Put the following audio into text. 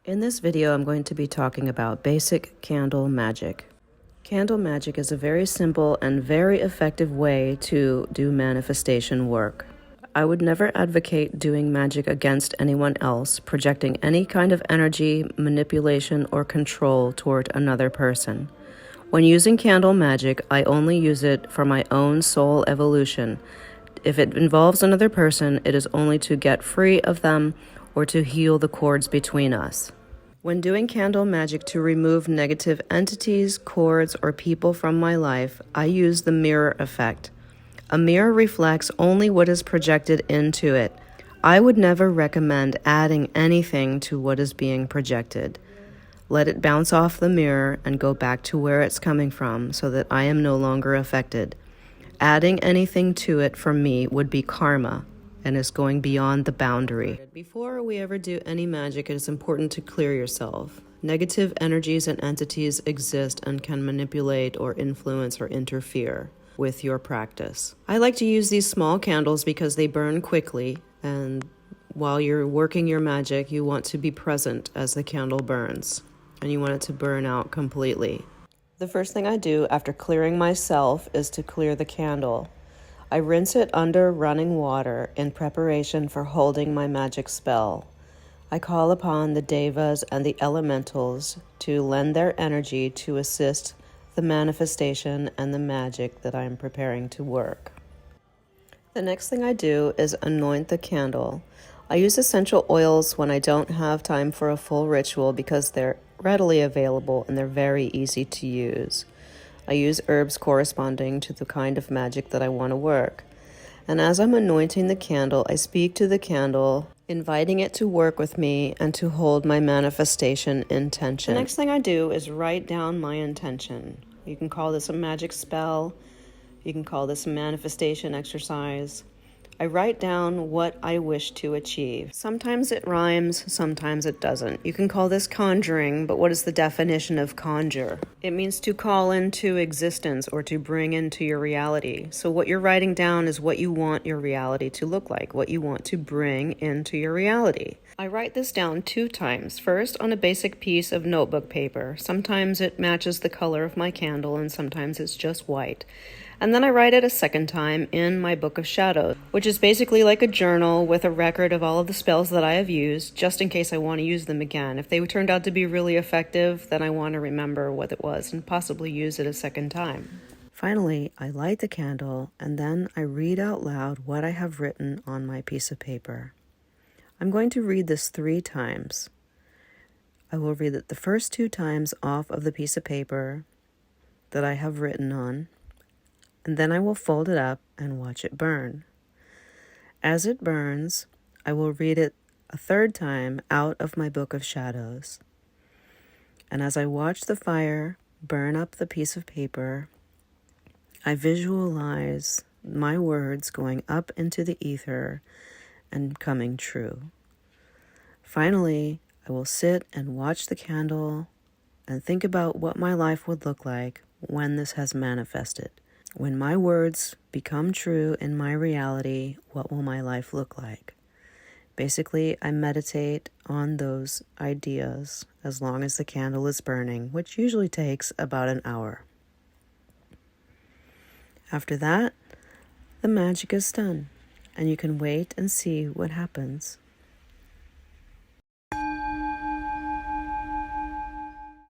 In this video, I'm going to be talking about basic candle magic. Candle magic is a very simple and very effective way to do manifestation work. I would never advocate doing magic against anyone else, projecting any kind of energy, manipulation, or control toward another person. When using candle magic, I only use it for my own soul evolution. If it involves another person, it is only to get free of them or to heal the cords between us. When doing candle magic to remove negative entities, cords, or people from my life, I use the mirror effect. A mirror reflects only what is projected into it. I would never recommend adding anything to what is being projected. Let it bounce off the mirror and go back to where it's coming from so that I am no longer affected. Adding anything to it for me would be karma and is going beyond the boundary. Before we ever do any magic, it is important to clear yourself. Negative energies and entities exist and can manipulate or influence or interfere with your practice. I like to use these small candles because they burn quickly, and while you're working your magic, you want to be present as the candle burns, and you want it to burn out completely. The first thing I do after clearing myself is to clear the candle. I rinse it under running water in preparation for holding my magic spell. I call upon the devas and the elementals to lend their energy to assist the manifestation and the magic that I am preparing to work. The next thing I do is anoint the candle. I use essential oils when I don't have time for a full ritual because they're readily available and they're very easy to use. I use herbs corresponding to the kind of magic that I want to work. And as I'm anointing the candle, I speak to the candle, inviting it to work with me and to hold my manifestation intention. The next thing I do is write down my intention. You can call this a magic spell. You can call this a manifestation exercise. I write down what I wish to achieve. Sometimes it rhymes, sometimes it doesn't. You can call this conjuring, but what is the definition of conjure? It means to call into existence or to bring into your reality. So what you're writing down is what you want your reality to look like, what you want to bring into your reality. I write this down 2 times. First, on a basic piece of notebook paper. Sometimes it matches the color of my candle and sometimes it's just white. And then I write it a second time in my Book of Shadows, which is basically like a journal with a record of all of the spells that I have used, just in case I want to use them again. If they turned out to be really effective, then I want to remember what it was and possibly use it a second time. Finally, I light the candle and then I read out loud what I have written on my piece of paper. I'm going to read this 3 times. I will read it the first 2 times off of the piece of paper that I have written on, and then I will fold it up and watch it burn. As it burns, I will read it a 3rd time out of my Book of Shadows. And as I watch the fire burn up the piece of paper, I visualize my words going up into the ether and coming true. Finally, I will sit and watch the candle and think about what my life would look like when this has manifested. When my words become true in my reality, what will my life look like? Basically, I meditate on those ideas as long as the candle is burning, which usually takes about an hour. After that, the magic is done, and you can wait and see what happens.